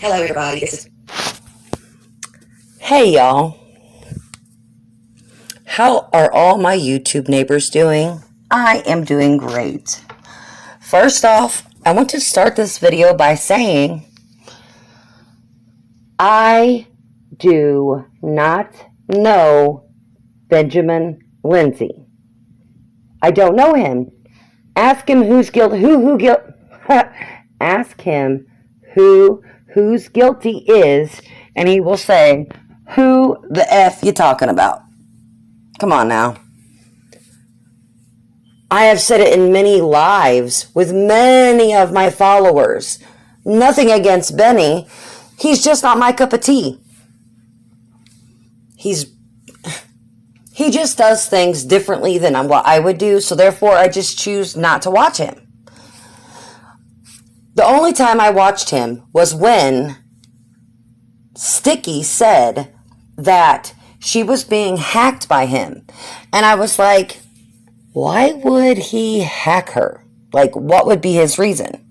Hello, everybody. Hey, y'all. How are all my YouTube neighbors doing? I am doing great. First off, I want to start this video by saying I do not know Benjamin Lindsay. I don't know him. Ask him who's guilty. Ask him who's guilty is, and he will say, "Who the F you talking about?" Come on now. I have said it in many lives with many of my followers. Nothing against Benny. He's just not my cup of tea. He just does things differently than what I would do, so therefore I just choose not to watch him. The only time I watched him was when Sticky said that she was being hacked by him. And I was like, why would he hack her? Like, what would be his reason?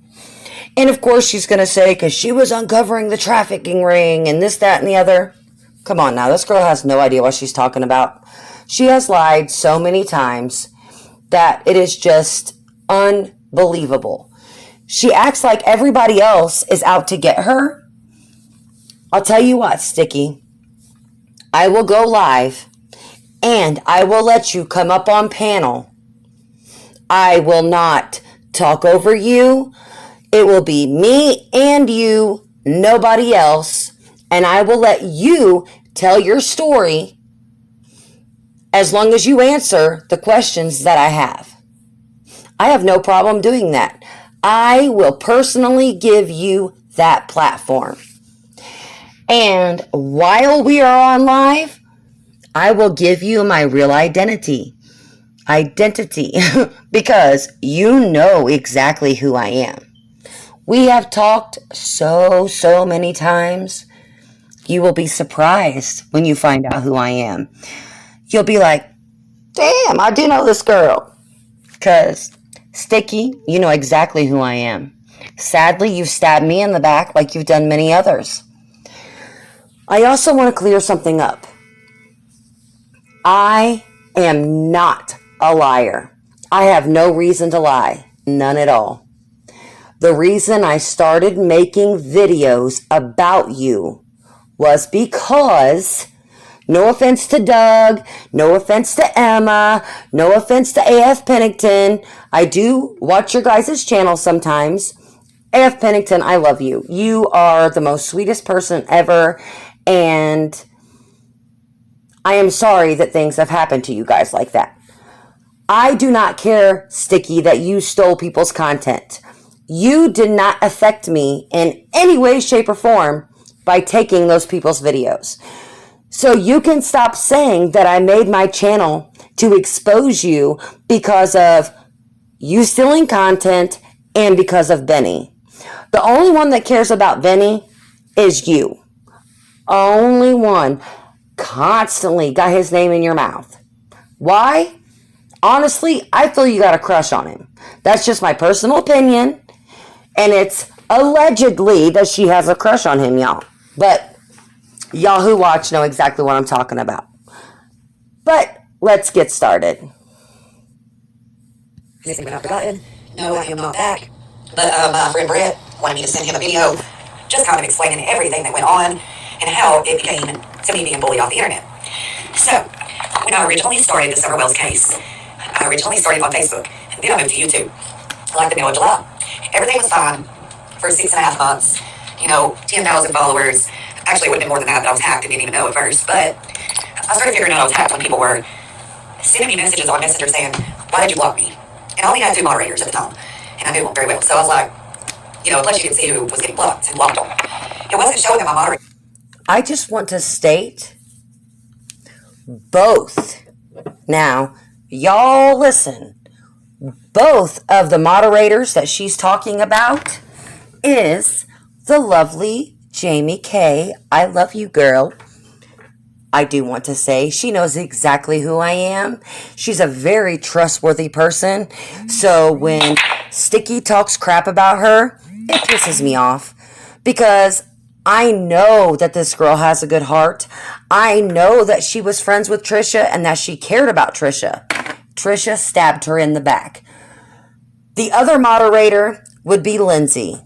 And of course she's going to say, because she was uncovering the trafficking ring and this, that, and the other. Come on now, this girl has no idea what she's talking about. She has lied so many times that it is just unbelievable. She acts like everybody else is out to get her. I'll tell you what, Sticky. I will go live and I will let you come up on panel. I will not talk over you. It will be me and you, nobody else. And I will let you tell your story as long as you answer the questions that I have. I have no problem doing that. I will personally give you that platform. And while we are on live, I will give you my real identity, because you know exactly who I am. We have talked so many times. You will be surprised when you find out who I am. You'll be like, damn, I do know this girl. Because, Sticky, you know exactly who I am. Sadly, you've stabbed me in the back like you've done many others. I also want to clear something up. I am not a liar. I have no reason to lie. None at all. The reason I started making videos about you was because, no offense to Doug, no offense to Emma, no offense to AF Pennington, I do watch your guys' channel sometimes. AF Pennington, I love you. You are the most sweetest person ever, and I am sorry that things have happened to you guys like that. I do not care, Sticky, that you stole people's content. You did not affect me in any way, shape, or form by taking those people's videos. So you can stop saying that I made my channel to expose you because of you stealing content and because of Benny. The only one that cares about Benny is you. Only one. Constantly got his name in your mouth. Why? Honestly, I feel you got a crush on him. That's just my personal opinion. And it's allegedly that she has a crush on him, y'all. But y'all who watch know exactly what I'm talking about. But let's get started. Anything been forgotten? No, I am not back. But my friend Brett wanted me to send him a video just kind of explaining everything that went on and how it became to me being bullied off the internet. So, when I originally started the Summer Wells case, I originally started on Facebook. Then I moved to YouTube, like the middle of July. Everything was fine for 6.5 months. 10,000 followers. Actually, it would have been more than that, but I was hacked and didn't even know at first. But I started figuring out I was hacked when people were sending me messages on Messenger saying, why did you block me? And I only had 2 moderators at the time. And I knew them very well. So I was like, plus you could see who was getting blocked and blocked them. It wasn't showing that my moderator. I just want to state both. Now, y'all listen. Both of the moderators that she's talking about is the lovely Jamie K. I love you, girl. I do want to say she knows exactly who I am. She's a very trustworthy person. So when Sticky talks crap about her, it pisses me off. Because I know that this girl has a good heart. I know that she was friends with Trisha and that she cared about Trisha. Trisha stabbed her in the back. The other moderator would be Lindsay,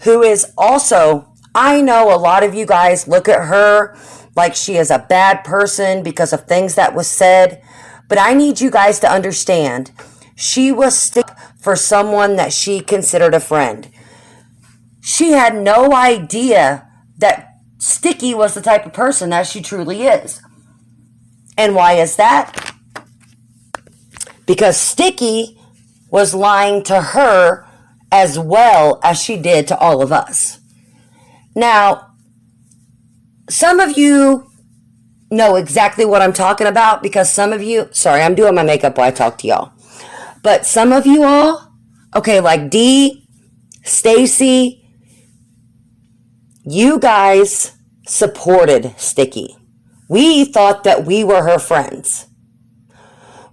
who is also, I know a lot of you guys look at her like she is a bad person because of things that was said, but I need you guys to understand, she was stick for someone that she considered a friend. She had no idea that Sticky was the type of person that she truly is. And why is that? Because Sticky was lying to her as well as she did to all of us. Now, some of you know exactly what I'm talking about because some of you, sorry, I'm doing my makeup while I talk to y'all. But some of you all, okay, like Dee, Stacy, you guys supported Sticky. We thought that we were her friends.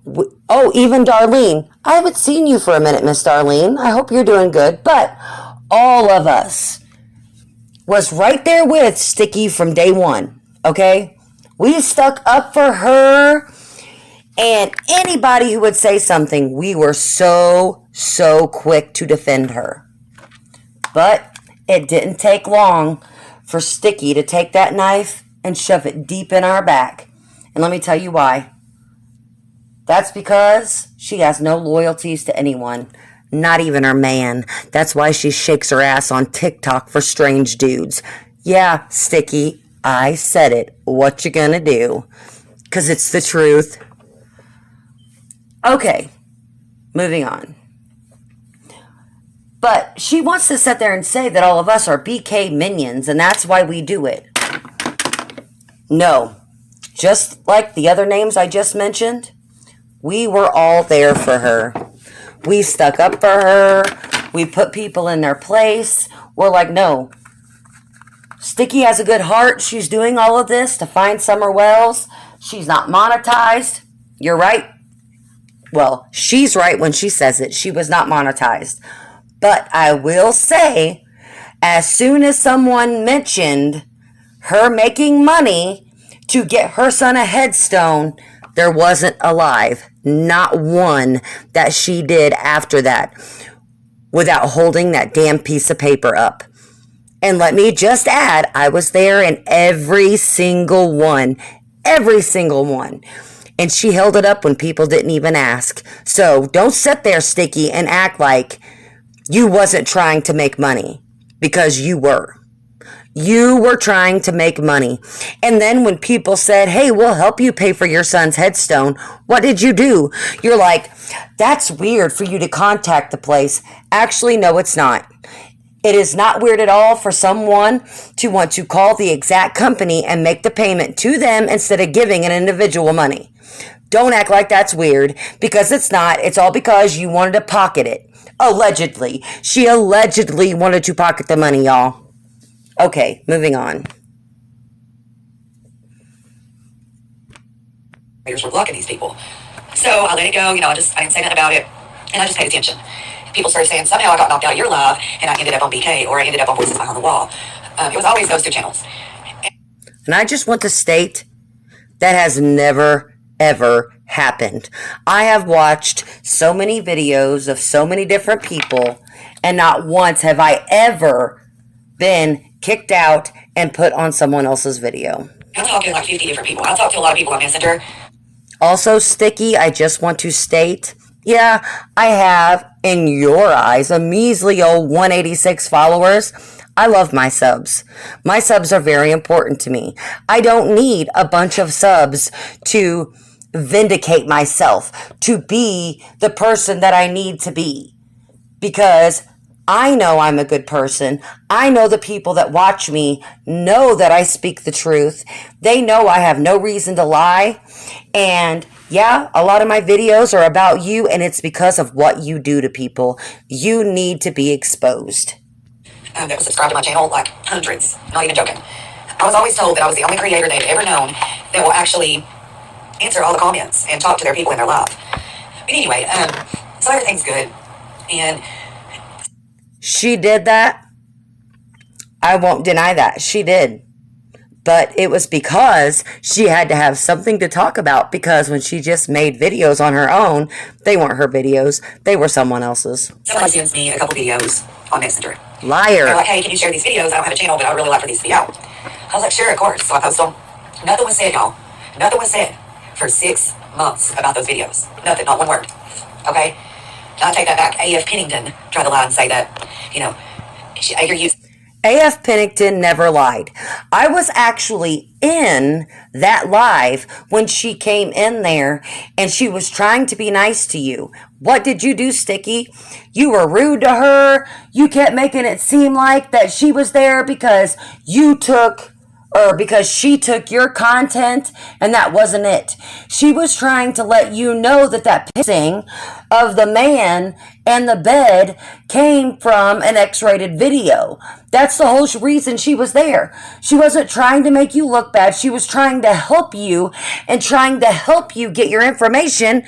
Even Darlene. I haven't seen you for a minute, Miss Darlene. I hope you're doing good. But all of us was right there with Sticky from day one, okay? We stuck up for her, and anybody who would say something, we were so quick to defend her. But it didn't take long for Sticky to take that knife and shove it deep in our back. And let me tell you why. That's because she has no loyalties to anyone, not even her man. That's why she shakes her ass on TikTok for strange dudes. Yeah, Sticky, I said it. What you gonna do? 'Cause it's the truth. Okay, moving on. But she wants to sit there and say that all of us are BK minions, and that's why we do it. No. Just like the other names I just mentioned, we were all there for her. We stuck up for her. We put people in their place. We're like, no. Sticky has a good heart. She's doing all of this to find Summer Wells. She's not monetized. You're right. Well, she's right when she says it. She was not monetized. But I will say, as soon as someone mentioned her making money to get her son a headstone, there wasn't a live, not one, that she did after that without holding that damn piece of paper up. And let me just add, I was there in every single one. And she held it up when people didn't even ask. So don't sit there, Sticky, and act like you wasn't trying to make money, because you were. You were trying to make money. And then when people said, hey, we'll help you pay for your son's headstone, what did you do? You're like, that's weird for you to contact the place. Actually, no, it's not. It is not weird at all for someone to want to call the exact company and make the payment to them instead of giving an individual money. Don't act like that's weird, because it's not. It's all because you wanted to pocket it. Allegedly. She allegedly wanted to pocket the money, y'all. Okay, moving on. Were blocking these people. So I let it go, I didn't say nothing about it, and I just paid attention. People started saying, somehow I got knocked out of your live, and I ended up on BK, or I ended up on Voices Behind the Wall. It was always those two channels. And I just want to state, that has never, ever happened. I have watched so many videos of so many different people, and not once have I ever been kicked out and put on someone else's video. I'm talking like 50 different people. I talked to a lot of people on Messenger. Also, Sticky, I just want to state, yeah, I have, in your eyes, a measly old 186 followers. I love my subs. My subs are very important to me. I don't need a bunch of subs to vindicate myself, to be the person that I need to be. Because I know I'm a good person. I know the people that watch me know that I speak the truth. They know I have no reason to lie. And yeah, a lot of my videos are about you, and it's because of what you do to people. You need to be exposed. That was subscribed to my channel, like hundreds, not even joking. I was always told that I was the only creator they've ever known that will actually answer all the comments and talk to their people in their life. But anyway, so everything's good. And she did that I won't deny that. She did. But it was because she had to have something to talk about, because when she just made videos on her own, they weren't her videos. They were someone else's. Somebody sends me a couple videos on Messenger. Liar. They're like, hey, can you share these videos? I don't have a channel, but I would really like for these to be out. I was like, sure, of course. So I post them. Nothing was said, y'all. Nothing was said for 6 months about those videos. Nothing, not one word. Okay? Now I take that back. A.F. Pennington tried to lie and say that, you're used. A.F. Pennington never lied. I was actually in that live when she came in there and she was trying to be nice to you. What did you do, Sticky? You were rude to her. You kept making it seem like that she was there because because she took your content, and that wasn't it. She was trying to let you know that pissing of the man and the bed came from an X-rated video. That's the whole reason she was there. She wasn't trying to make you look bad. She was trying to help you and trying to help you get your information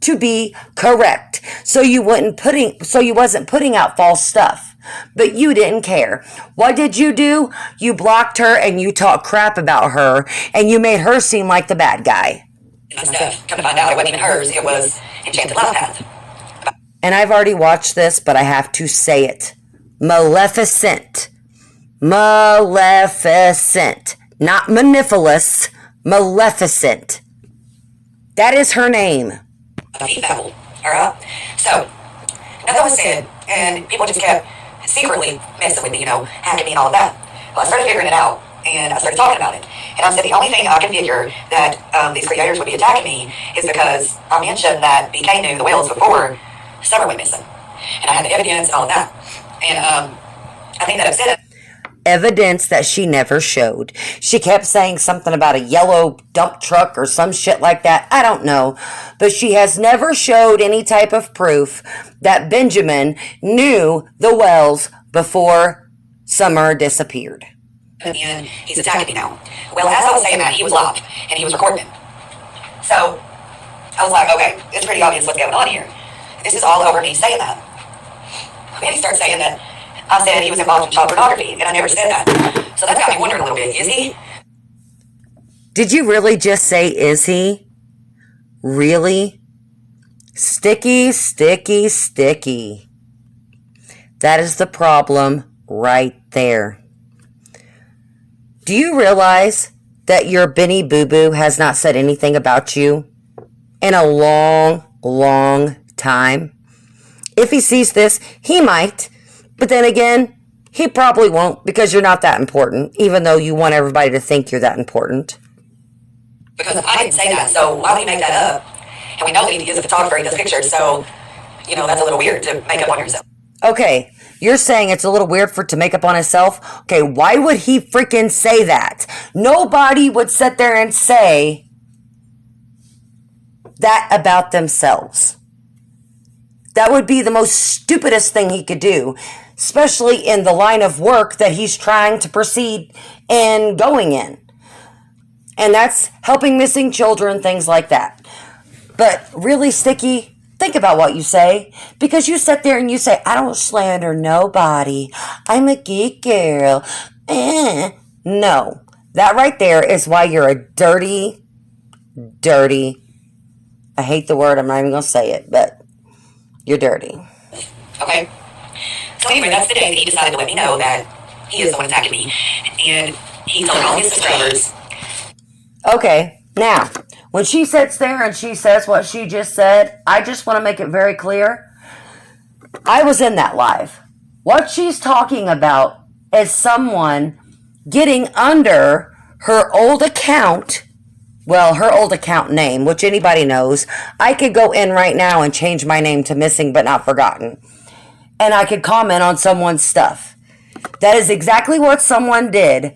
to be correct. So you wasn't putting out false stuff. But you didn't care. What did you do? You blocked her and you talked crap about her and you made her seem like the bad guy. Stuff. Come to find out, it wasn't even hers. It was Enchanted Love Path. And I've already watched this, but I have to say it. Maleficent. Maleficent. Not Manipulous. Maleficent. That is her name. Alright? So, nothing was said, and people just kept secretly messing with me, hacking me and all of that. Well, I started figuring it out, and I started talking about it. And I said the only thing I can figure that these creators would be attacking me is because I mentioned that BK knew the whales before Summer went missing. And I had the evidence and all of that. And I think that upset it. Evidence that she never showed. She kept saying something about a yellow dump truck or some shit like that. I don't know. But she has never showed any type of proof that Benjamin knew the wells before Summer disappeared. And he's attacking me now. Well, as I was saying that, he was live and he was recording it. So I was like, okay, it's pretty obvious what's going on here. This is all over me saying that. Then he starts saying that I said he was involved in child pornography, and I never said that. So that's got me wondering a little bit. Is he? Did you really just say, is he? Really? Sticky, sticky, sticky. That is the problem right there. Do you realize that your Benny Boo Boo has not said anything about you in a long, long time? If he sees this, he might. But then again, he probably won't, because you're not that important, even though you want everybody to think you're that important. Because I didn't say that, so why would he make that up? And we know that he is a photographer, he does pictures, so, that's a little weird to make up on yourself. Okay, you're saying it's a little weird to make up on himself? Okay, why would he freaking say that? Nobody would sit there and say that about themselves. That would be the most stupidest thing he could do, especially in the line of work that he's trying to proceed and going in. And that's helping missing children, things like that. But really, Sticky, think about what you say. Because you sit there and you say, I don't slander nobody. I'm a geek girl. No. That right there is why you're a dirty, I hate the word, I'm not even going to say it, but you're dirty. Okay. So anyway, that's the day that he decided to let me know that he is the one attacking me. And he told all his subscribers. Okay, now, when she sits there and she says what she just said, I just want to make it very clear. I was in that live. What she's talking about is someone getting under her old account. Well, her old account name, which anybody knows. I could go in right now and change my name to Missing But Not Forgotten. And I could comment on someone's stuff. That is exactly what someone did.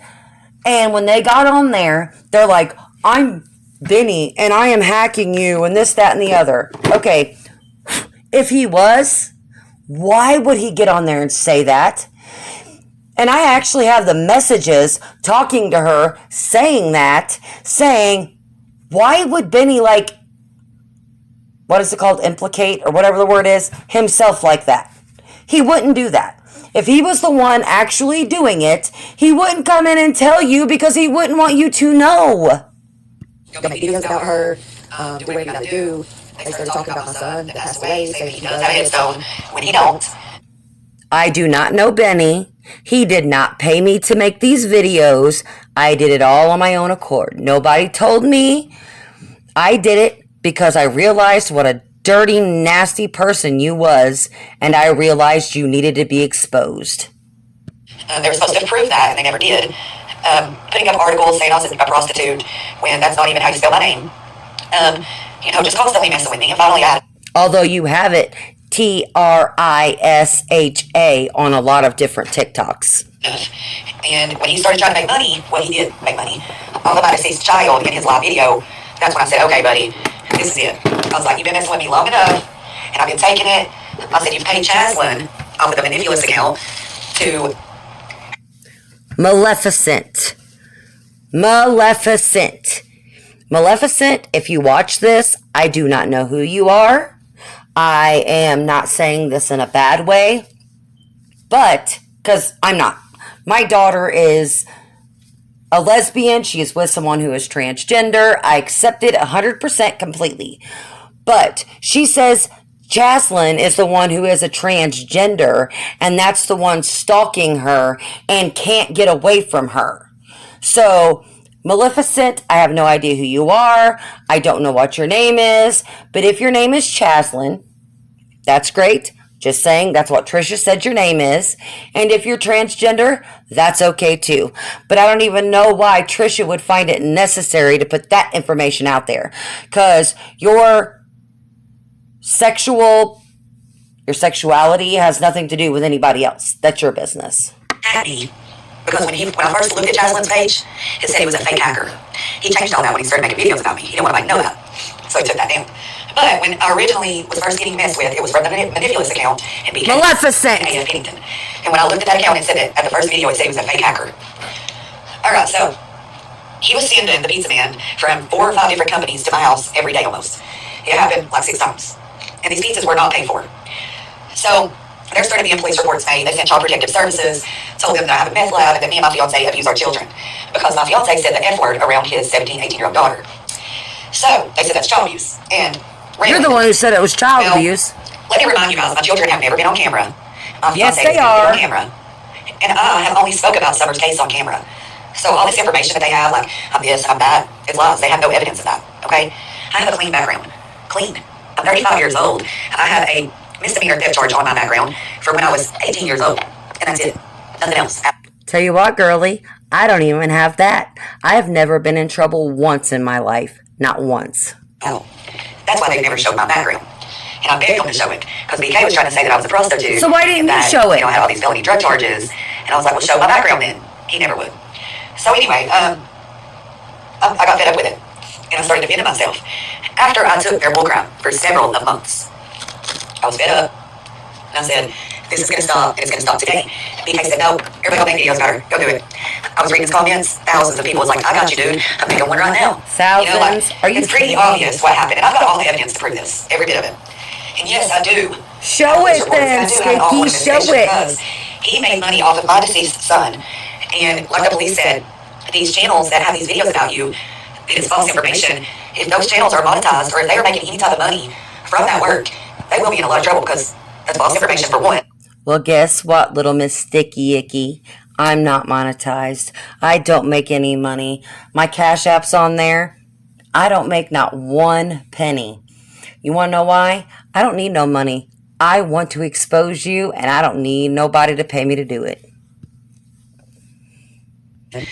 And when they got on there, they're like, I'm Benny, and I am hacking you, and this, that, and the other. Okay, if he was, why would he get on there and say that? And I actually have the messages talking to her, saying, why would Benny, what is it called, implicate, or whatever the word is, himself like that? He wouldn't do that. If he was the one actually doing it, he wouldn't come in and tell you because he wouldn't want you to know. Go make videos about her, do whatever you gotta do. They started talking about my son that passed away, saying he does have a headstone when he don't. I do not know Benny. He did not pay me to make these videos. I did it all on my own accord. Nobody told me. I did it because I realized what a dirty, nasty person you was, and I realized you needed to be exposed. They were supposed to prove that, and they never did. Putting up articles saying I was a prostitute when that's not even how you spell my name. Just constantly messing with me. And finally, although you have it TRISHA on a lot of different TikToks. And when he started trying to make money, well, he did make money. All about his child in his live video. That's when I said, okay, buddy, this is it. I was like, you've been messing with me long enough, and I've been taking it. I said, you've paid Chaslin off of the Manipulous account to Maleficent. Maleficent, if you watch this, I do not know who you are. I am not saying this in a bad way, but, because I'm not. My daughter is a lesbian. She is with someone who is transgender. I accept it 100% completely. But she says Chaslin is the one who is a transgender, and that's the one stalking her and can't get away from her. So, Maleficent, I have no idea who you are. I don't know what your name is. But if your name is Chaslin, that's great. Just saying, that's what Trisha said your name is. And if you're transgender, that's okay too. But I don't even know why Trisha would find it necessary to put that information out there. Because your sexuality has nothing to do with anybody else. That's your business. Happy. Because when I first looked at Chaslin's page, it said he was a fake hacker. He changed all that when he started making videos about me. He didn't want anybody to know that. So he took that down. But when I originally was first getting messed with, it was from the Manipulous account and became Maleficent. A.F. Pennington. And when I looked at that account, it said that at the first video, it said he was a fake hacker. Alright, so he was sending the pizza man from 4 or 5 different companies to my house every day almost. It happened like 6 times. And these pizzas were not paid for. So there started being police reports made. They sent Child Protective Services, told them that I have a meth lab, and that me and my fiance abuse our children. Because my fiance said the F word around his 17, 18-year-old daughter. So they said that's child abuse. And you're the one who said it was child abuse. Let me remind you guys, my children have never been on camera. My yes, fiance they are. On camera. And I have only spoke about Summer's case on camera. So all this information that they have, like, I'm this, I'm that, it's lies. They have no evidence of that, okay? I have a clean background. Clean. I'm 35 years old. I have a misdemeanor theft charge on my background from when I was 18 years old. And that's it. Nothing else. Tell you what, girlie, I don't even have that. I've never been in trouble once in my life. Not once. Oh. That's why they never showed my background. And I begged them to show it. Because BK was trying to say that I was a prostitute. So why didn't you show it? I had all these felony drug charges. And I was like, well, show my background then. He never would. So anyway, I got fed up with it. And I started defending myself. After I took their bullcrap for several of months, I was fed up. And I said, this is going to stop, and it's going to stop today. BK said, no, everybody will make videos about her. Go do it. I was reading his comments. Thousands of people was like, I got you, dude. I'm making one right now. Thousands? Are you it's pretty obvious what happened. And I've got all the evidence to prove this. Every bit of it. And yes, I do. Show it then, Sticky. Show it. Because he made money off of my deceased son. And like the police said, these channels that have these videos about you, it is false information. If those channels are monetized or if they are making any type of money from that work, they will be in a lot of trouble because that's false information for one. Well, guess what, little Miss Sticky Icky? I'm not monetized. I don't make any money. My Cash App's on there. I don't make not one penny. You want to know why? I don't need no money. I want to expose you, and I don't need nobody to pay me to do it. And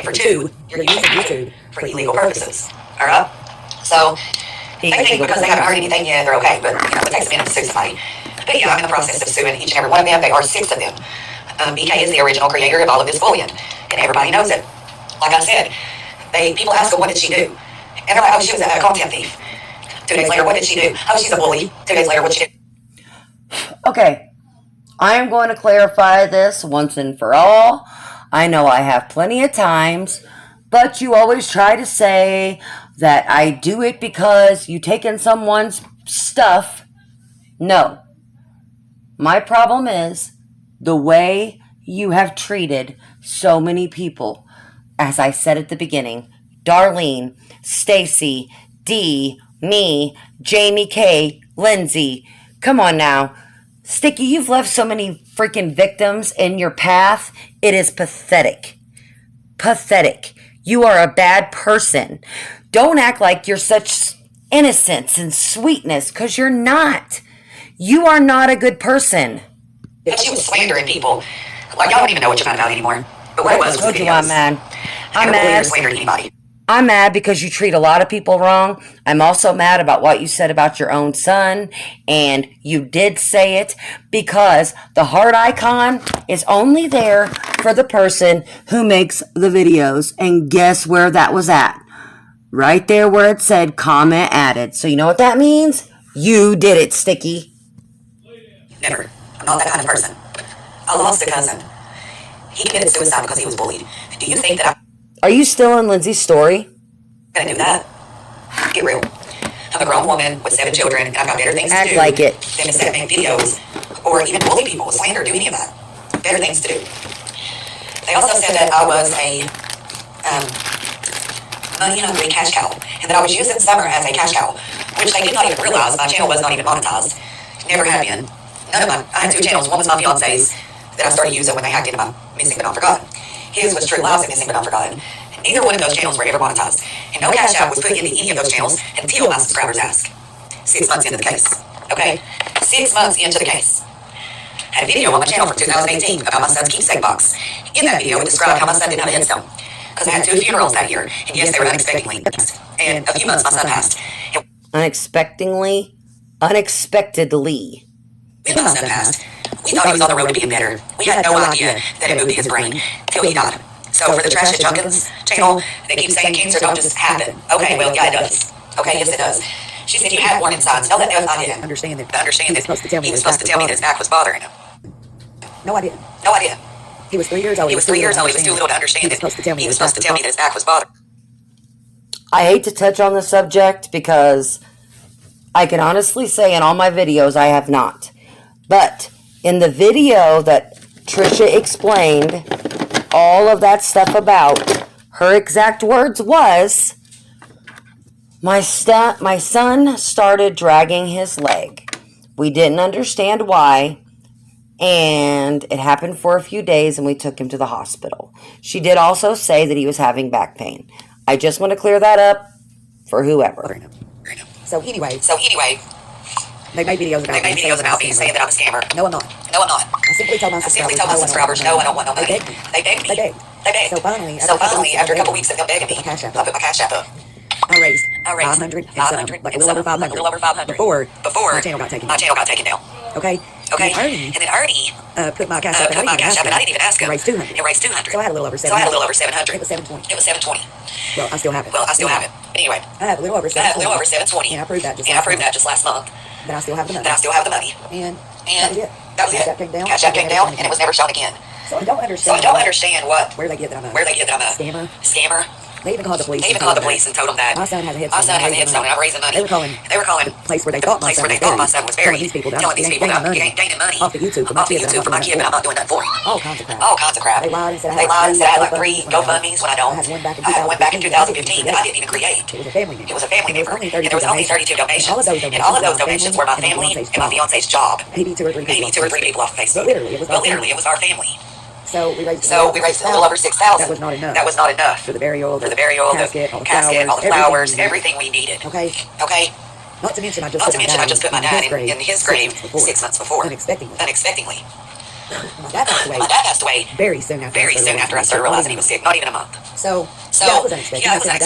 for two, you're using YouTube for illegal purposes. All right? So, they think because they haven't heard anything yet, they're okay. But, it takes a minute to sue somebody. But yeah, I'm in the process of suing each and every one of them. There are 6 of them. BK is the original creator of all of this bullion. And everybody knows it. Like I said, people ask her, what did she do? And they're like, oh, she was a content thief. 2 days later, what did she do? Oh, she's a bully. 2 days later, what did she do? Okay. I am going to clarify this once and for all. I know I have plenty of times, but you always try to say that I do it because you taken someone's stuff. No. My problem is the way you have treated so many people, as I said at the beginning, Darlene, Stacy, Dee, me, Jamie K, Lindsay. Come on now. Sticky, you've left so many freaking victims in your path. It is pathetic. Pathetic. You are a bad person. Don't act like you're such innocence and sweetness, because you're not. You are not a good person. But she was slandering people. Like, y'all don't even know what you're mad about anymore. But what it was told you I'm mad. I'm mad. Slandering anybody. I'm mad because you treat a lot of people wrong. I'm also mad about what you said about your own son. And you did say it because the heart icon is only there for the person who makes the videos. And guess where that was at? Right there where it said comment added. So you know what that means? You did it, Sticky. Never. I'm not that kind of person. I lost a cousin. He committed suicide because he was bullied. Do you think that Are you still in Lindsay's story? I'm gonna do that? Get real. I'm a grown woman with 7 children, and I've got better things to do. Act like it. Than to sit and make videos, or even bully people, slander, do any of that. Better things to do. They also said that I was a money-hungry cash cow, and that I was used in summer as a cash cow, which they did not even realize my channel was not even monetized. Never had been. I had 2 channels. One was my fiance's that I started using when they hacked into my Missing But Not Forgotten. His was True Lives and Missing But Not Forgotten. Neither one of those channels were ever monetized, and no cash out was put into any of those channels until my subscribers asked. 6 months into the case. Okay? 6 months into the case. I had a video on my channel from 2018 about my son's keepsake box. In that video, it described how my son didn't have a headstone, because I had 2 funerals that year, and yes, they were unexpectedly. And a few months, my son passed. Unexpectedly? When my son passed, we thought he was on the road to being better. We had no idea that it would be his brain till he died. So for the Trash It Junkins channel, they keep saying cancer don't just happen. Okay, well, yeah, it does. Okay, yes, it does. She said you had one inside. Tell that I didn't. Understand that. He was supposed to tell me that his back was bothering him. No, I didn't. No, I didn't. He was 3 years old. He was 3 years old. He was too little to understand it. He was supposed to tell me that his back was bothering him. I hate to touch on the subject because I can honestly say in all my videos I have not. But in the video that Trisha explained all of that stuff about, her exact words was, my son started dragging his leg. We didn't understand why, and it happened for a few days, and we took him to the hospital. She did also say that he was having back pain. I just want to clear that up for whoever. So anyway, they made videos about me saying that I'm a scammer. No, I'm not. No, I'm not. I simply told my subscribers, no, I don't want no money. They begged. They begged me. They begged. So finally, after a couple weeks of them begging me, I put my cash app up. I raised 500, like a little over 500. Before my channel got taken down. Okay. And then Ernie put my cash app, and I didn't even ask him. It raised 200. So I had a little over 700. It was 720. Well, I still have it. Anyway, I have a little over 720. And I proved that just last month. That I still have the money. And that was it. Cash app came down, and it was never shown again. So I don't understand where they get that I'm a scammer. They even called the police. And told them that my son has a headstone. And I'm raising money. They were calling the place where they thought my son was buried. Telling these people that I'm gaining money off of YouTube for my kid, but I'm not doing that for him. All kinds of crap. They lied and said I had like 3 GoFundMes when I don't. I had one back in 2015 that I didn't even create. It was a family member. And there was only 32 donations. And all of those donations were my family and my fiance's job. Maybe 2 or 3 people off Facebook. But literally, it was our family. So we raised a little over 6,000. That was not enough. For the burial, the casket, all the flowers, everything we needed. Okay. Not to mention, I just put my dad in his grave 6 months before. Unexpectedly. My dad passed away very soon after I started realizing he was sick. Not even a month. So that was unexpected. I sent my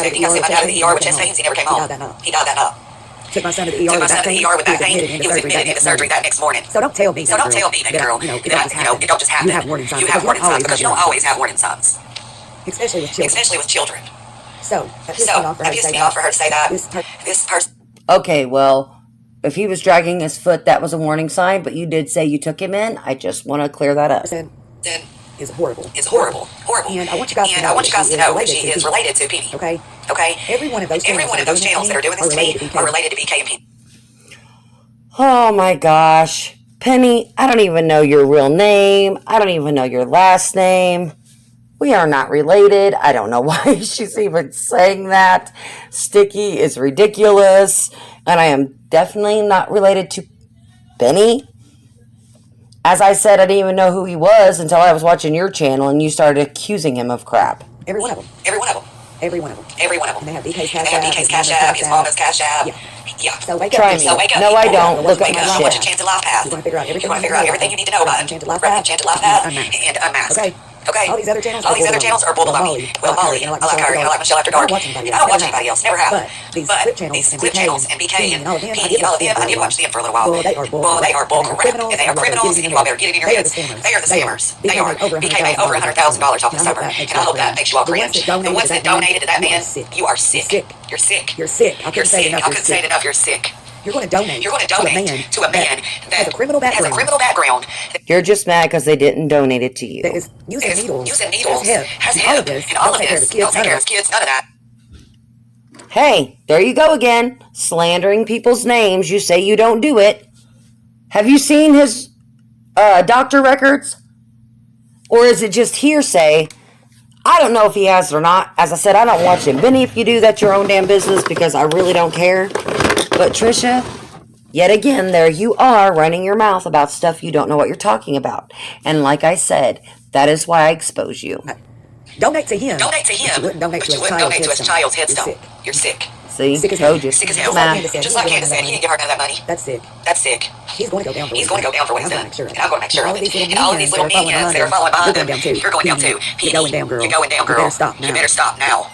dad to the ER with chest pains. He never came home. He died that night. Took my son to the ER with back pain. He was admitted into surgery that next morning. So don't tell me, baby girl, it don't just happen. You have warning signs. Because you don't always have warning signs. Especially with children. So that pissed me off for her to say that. This person. Okay, well, if he was dragging his foot, that was a warning sign, but you did say you took him in. I just want to clear that up. Is horrible. And I want you guys to know that she is related to Petey. Okay. Every one of those channels that are doing this to me are related to BK and Petey. Oh my gosh. Penny, I don't even know your real name. I don't even know your last name. We are not related. I don't know why she's even saying that. Sticky is ridiculous. And I am definitely not related to Benny. As I said, I didn't even know who he was until I was watching your channel and you started accusing him of crap. Every one of them. Every one of them. Every one of them. Every one of them. And they have DK's Cash They have App, DK's Cash App, his mama's Cash App. Yeah. Yeah. So wake up. Try me. So wake up. No, I people. don't. Look at Wake my up. Watch shit. Enchanted Life Path. You want to figure out everything, everything you need to know about Enchanted it. Life Path, Enchanted Life Path and and Unmasked. Okay. Okay. All these other channels are bulled on me. Well, Molly, I like her. I like Michelle After Dark. I don't watch anybody else. Never have. But these clip channels and BK and all of them, I did watch them for a little while. Well, they are bull crap. And they are criminals. And while they're getting in your heads, they are the scammers. They are. BK made over $100,000 off the summer. And I hope that makes you all cringe. The ones that donated to that man, you are sick. You're sick. You're sick. I couldn't say it enough. You're sick. You're going to donate. To a man that has a criminal background. You're just mad because they didn't donate it to you. That is using needles. Has hip. And all of this. Don't take care of his kids. None of that. Hey, there you go again. Slandering people's names. You say you don't do it. Have you seen his doctor records? Or is it just hearsay? I don't know if he has it or not. As I said, I don't watch him. Benny, if you do, that's your own damn business because I really don't care. But Trisha, yet again, there you are running your mouth about stuff you don't know what you're talking about. And like I said, that is why I expose you. Donate to him. But you wouldn't donate to his child's headstone. You're sick. See? Sick as Told you. Sick as hell. Just like Candace said, he didn't give her none of that money. That's sick. That's sick. He's going to go down for what he's done. And I'm going to make sure of it. And And all of these little minions that are following behind him, you're going down too. You're going down, girl. You're going down, girl. You better stop now.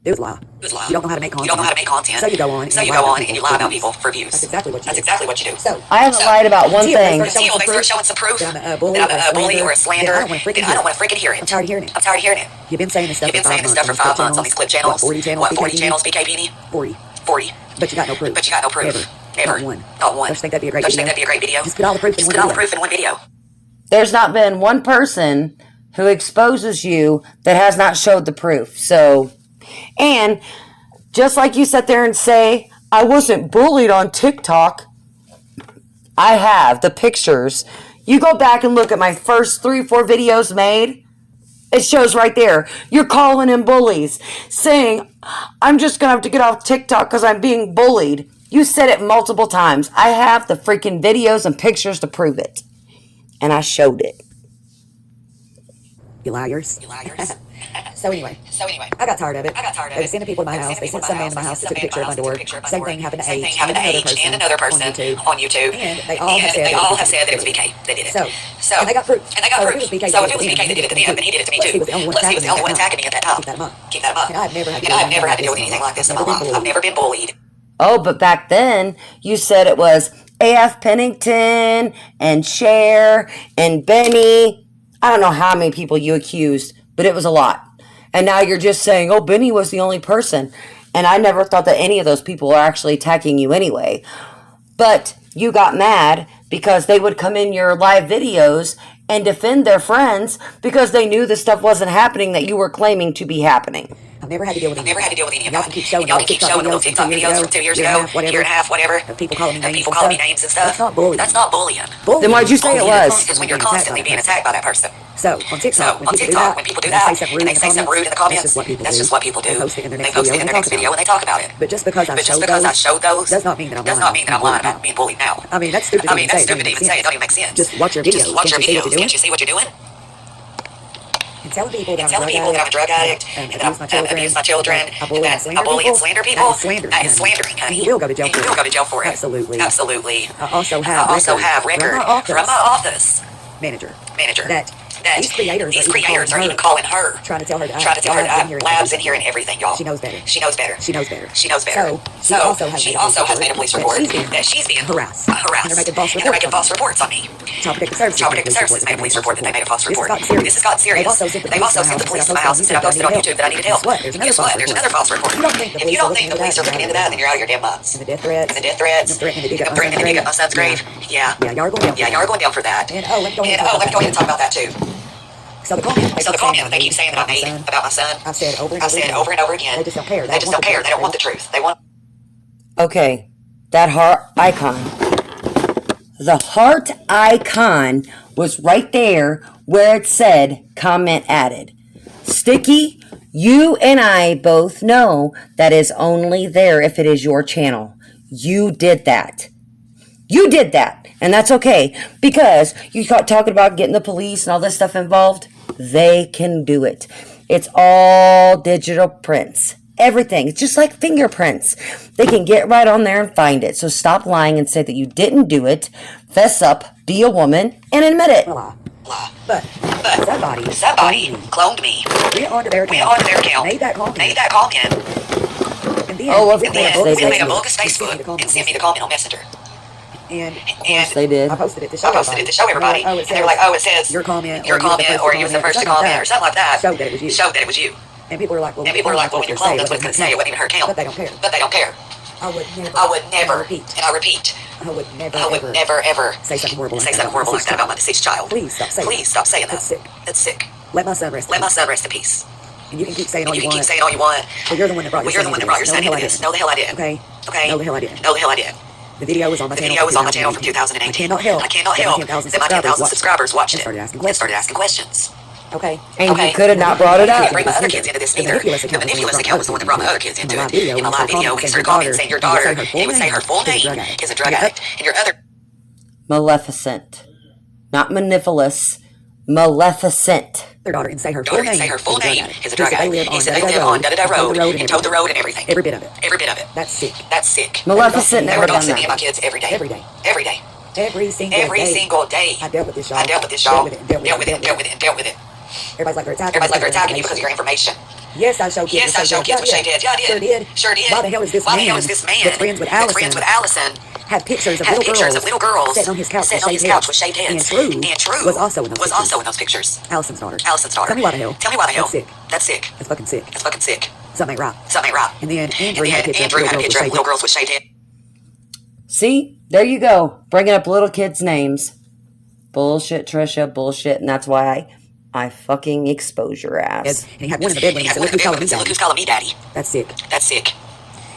It was a lie. You don't know how to make content. So you go on and you lie about people for views. That's exactly what you do. So I haven't lied about one thing. Until they start showing some proof that I'm a bully or a slander, then I don't want to freaking hear it. I'm tired of hearing it. You've been saying this stuff for 5 months on these clip channels. What, 40 channels, BK Beanie? 40. But you got no proof. Never. Not one. Don't you think that'd be a great video? Just put all the proof in one video. There's not been one person who exposes you that has not showed the proof. So, and just like you sit there and say, I wasn't bullied on TikTok. I have the pictures. You go back and look at my first 3-4 videos made. It shows right there. You're calling him bullies, saying, I'm just going to have to get off TikTok because I'm being bullied. You said it multiple times. I have the freaking videos and pictures to prove it. And I showed it. You liars. So anyway, I got tired of it. They were sending people to my house. They sent some man to my house that took a picture of my door. Same thing happened to H and another person on YouTube. And they all have said that it was BK that did it. So and they got proof. So if it was BK that did it to them, then he did it to me too. Plus he was the only one attacking me at that time. Keep that up. And I've never had to deal with anything like this in my life. I've never been bullied. Oh, but back then, you said it was AF Pennington and Cher and Benny. I don't know how many people you accused, but it was a lot. And now you're just saying, oh, Benny was the only person. And I never thought that any of those people were actually attacking you anyway. But you got mad because they would come in your live videos and defend their friends because they knew the stuff wasn't happening that you were claiming to be happening. I've never had to deal with any of that. Y'all can keep showing little TikTok videos from 2 years ago, year and a half, whatever. Of people calling me names and stuff. That's not bullying. Then why'd you say it was? Because when you're constantly being attacked by that person. So on TikTok, when people do that, and they say something rude in the comments, that's just what people do. They post it in their next video and they talk about it. But just because I showed those does not mean that I'm lying about being bullied now. I mean, that's stupid to even say. It don't even make sense. Just watch your videos. Can't you see what you're doing? And telling people that I'm a drug addict, and that I abuse my children, and that I bully and slander people, that is slandering, honey. You will go to jail for it. Absolutely. I also have record from my office manager that these creators are even calling her, trying to tell her to have labs in here and everything, y'all. She knows better. So she also has made a police report that she's being harassed. And they're making false reports on me. Child Protective Services made a police report that they made a false report. This has gotten serious. They've also sent the police to my house and said I posted on YouTube that I needed help. And guess what? There's another false report. If you don't think the police are looking into that, then you're out of your damn minds. And the death threats. Threatening to dig up my son's grave. Yeah, y'all are going down for that. And let me go ahead and talk about that too. So the comment they keep saying that I made about my son, I've said over and over again. They just don't care. They They don't want the truth. They want. Okay, that heart icon. The heart icon was right there where it said comment added. Sticky, you and I both know that is only there if it is your channel. You did that. You did that. And that's okay. Because you start talking about getting the police and all this stuff involved. They can do it. It's all digital prints. Everything. It's just like fingerprints. They can get right on there and find it. So stop lying and say that you didn't do it. Fess up, be a woman, and admit it. Blah. But somebody cloned me. Went onto their account. Made that comment. And then, Of course they made a did. bogus Facebook and sent me the comment on Messenger. And They did. I posted it to show everybody. And they were like, oh, it says your comment, or you was the first to comment, or something like that. Showed that it was you. you. And people were like, well, when you're cloned, that's what it's going to say. It wasn't even her account. But they don't care. I would never, and I repeat, I would never, ever say something horrible like that about my deceased child. Please stop saying that. That's sick. Let my son rest in peace. And you can keep saying all you want. want. But you're the one that brought your son into this. No, the hell I did. Okay? No, the hell I did. The video was on my channel from 2018. I cannot help that my 10,000 subscribers watched it and started asking questions. Okay? And you could have not brought it I up. didn't bring my other kids into this either. The manipulous account was the one that brought my other kids into it. In my live video, he started commenting saying your daughter, and he would say her full name is a drug addict. And your other... Maleficent. Not manipulous. Maleficent. Their daughter and say her full name is a drug addict. He said they live on da-da-da road and towed the road and everything. Every bit of it. That's sick. Maleficent never done me and my that. kids every day. Every single day. I dealt with this, y'all. Dealt with it. Everybody's like, they're attacking you because of your information. Yes, I show kids. Yes, I show kids with Shay did. Yeah, I did. Sure did. Why the hell is this man that's friends with Allison have pictures of little girls sitting on his couch with shaved heads? And True was also in those pictures. Allison's daughter. Tell me why the hell. That's sick. That's fucking sick. Something ain't right. And then Andrew had a picture of little girls with shaved heads. See? There you go. Bringing up little kids' names. Bullshit, Trisha. Bullshit. And that's why I fucking expose your ass. And he had one in the bed when he said, look who's calling me daddy. That's sick.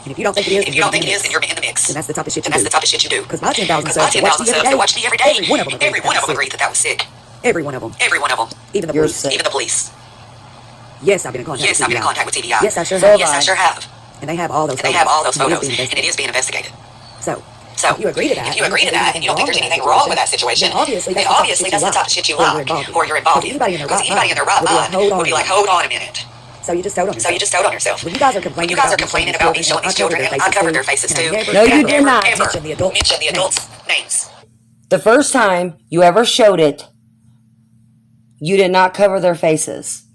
And if you don't think it is, then you're in the mix. And that's the type of shit you do. Because my 10,000 subs that watch me every day, every one of them agreed that was sick. Every one of them. Even the police. Yes, I've been in contact with TBI. Yes, I sure have. And they have all those photos. And it is being investigated. So if you agree to that, and you don't think there's anything wrong with that situation, then obviously that's the type of shit you like, or you're involved in. Because anybody in their right mind would be like, hold on a minute. So you just told on yourself. When you guys are complaining about me showing these children, I covered their faces too. No, you did not mention the adults' names. The first time you ever showed it, you did not cover their faces.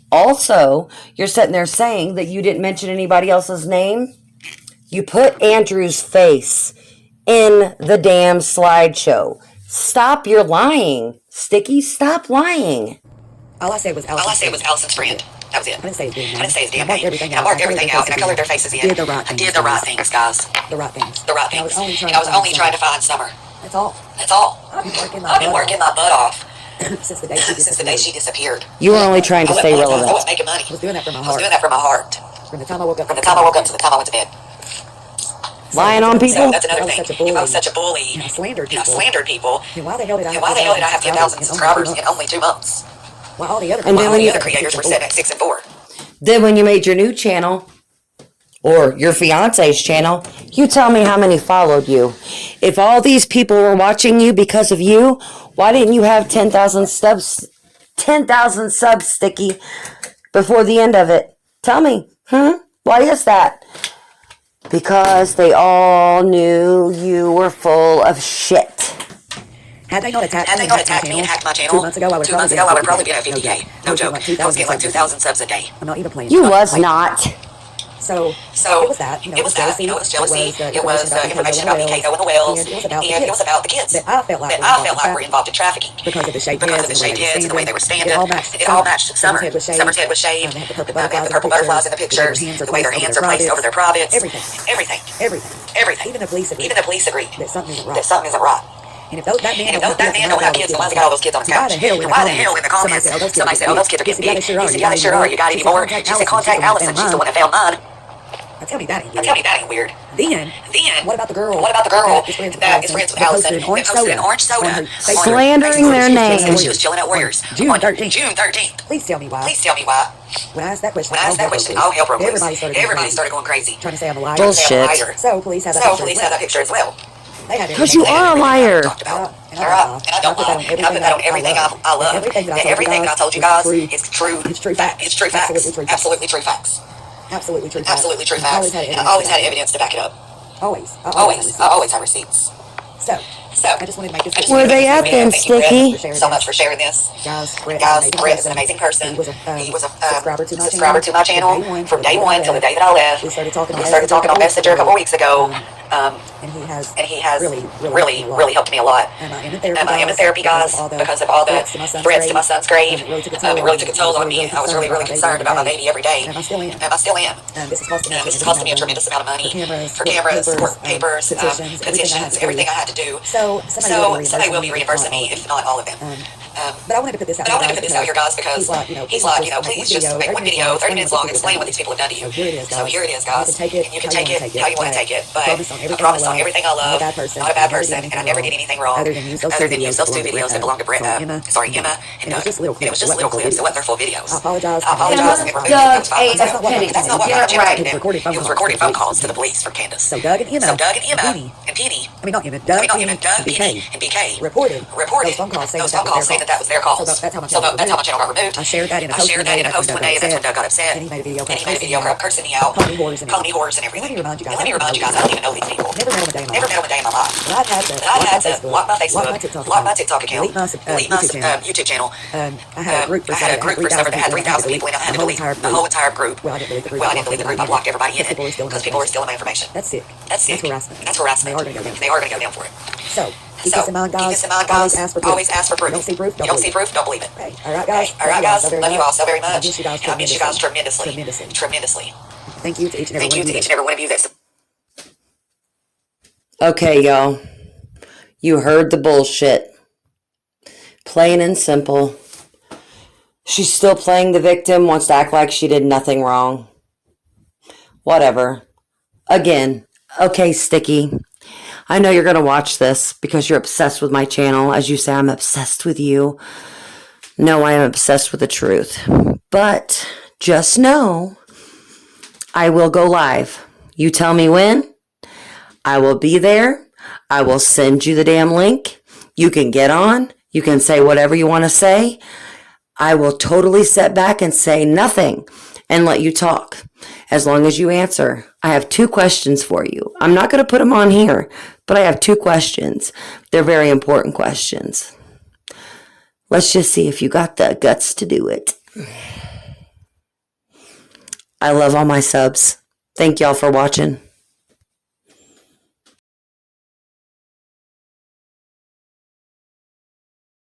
Also, you're sitting there saying that you didn't mention anybody else's name. You put Andrew's face in the damn slideshow. Stop your lying. Sticky, stop lying. All I said was Allison's friend. That was it. I didn't say his damn name. I didn't say his damn name. I marked everything out and I colored their faces in. I did the right things, guys. The right things. And I was only trying to find Summer. That's all. I've been working my butt off since the day she disappeared. You were only trying to stay relevant. I was making money. I was doing that from my heart. From the time I woke up to the time I went to bed. Lying on people? So that's another thing. I was such a bully. And I slandered people. And why the hell did I have 10,000 subscribers in only 2 months? While all the other creators were 7, 6, and 4. Then when you made your new channel, or your fiance's channel, you tell me how many followed you. If all these people were watching you because of you, why didn't you have 10,000 subs, Sticky, before the end of it? Tell me. Why is that? Because they all knew you were full of shit. Had they not attacked me and hacked my channel 2 months ago, I would probably be at 50K. No joke. I was getting like 2,000 subs a day. I'm not even playing. You was not. So it was that. It was jealousy. It was the information about me, Keiko, and the whales. And it was about the kids. That I felt like were involved in trafficking. Because of the shaved heads and the way they were standing. It all matched. Summer's head was shaved. They had the purple butterflies in the pictures. The way their hands are placed over their privates. Everything. Even the police agreed that something isn't right. And if that man don't have kids, then why's he got all those kids on his couch? Why the hell in the comments somebody said, oh, those kids are getting big. He said, yeah, they sure are. You got any more? She said, contact Allison. She's the one that found mine. Now tell me that ain't weird. Then, what about the girl? That is friends with Allison? That posted an orange soda. On her Slandering their name. She was chilling at Warriors. June 13th. June 13th. Please tell me why. When I asked that question, all hell broke loose. Everybody started going crazy. Trying to say I'm a liar. Bullshit. So police have that picture as well. Because you are a liar. And I don't lie. And I put that on everything I love. Everything that I told you guys is true. It's true facts. Absolutely true facts. Absolutely true facts. And I always had evidence to back it up. Always. I always have receipts. So I just wanted to make this. Where they at then, Sticky? So much for sharing this. Guys, Brett is an amazing person. He was a subscriber to my channel from day one till the day that I left. We started talking on Messenger a couple weeks ago. And he has really helped me a lot. And I am in therapy, guys, because of all the threats to my son's grave. It really took a toll on me. I was really concerned about my baby every day. And I still am. And this is costing me a tremendous amount of money for cameras, court papers, petitions, everything I had to do. So somebody will be reimbursing me, if not all of them. But I wanted to put this out here, guys, because he's like, please just make one video, 30 minutes long, explain what these people have done to you. So here it is, guys. You can take it how you want to take it. But I promise on everything I love, not a bad person, and I never did anything wrong, other than use those two videos that belong to Brett, Emma, and Doug. It was just little clips. It wasn't their full videos. I apologize. Doug ate a penny. That's not what Get it right. It was recording phone calls to the police from Candace. So Doug and Emma and Petey. Doug and BK reported those phone calls saying that was their calls. That's how my channel got removed. I shared that in a post one day. That's when Doug got upset. And he made a video cursing me out, calling me whores and everything. Let me remind you guys, I don't even know these people. Never met them a day in my life. But I've had to block my Facebook, block my TikTok account, delete my YouTube channel. I had a group for summer that had 3,000 people in it. I had to delete the whole entire group. Well, I didn't delete the group. I blocked everybody in it because people were stealing my information. That's sick. That's harassment. They are going to go down for it. So, keep this in mind, guys. Always ask for proof. You don't see proof, don't believe it. Okay. All right, guys. Love you all so very much. I miss you guys tremendously. Thank you to each and every one of you. Okay, y'all. You heard the bullshit. Plain and simple. She's still playing the victim, wants to act like she did nothing wrong. Whatever. Again, okay, Sticky. I know you're going to watch this because you're obsessed with my channel. As you say, I'm obsessed with you. No, I am obsessed with the truth. But just know, I will go live. You tell me when. I will be there. I will send you the damn link. You can get on. You can say whatever you want to say. I will totally sit back and say nothing and let you talk as long as you answer. I have 2 questions for you. I'm not going to put them on here, but I have 2 questions. They're very important questions. Let's just see if you got the guts to do it. I love all my subs. Thank y'all for watching.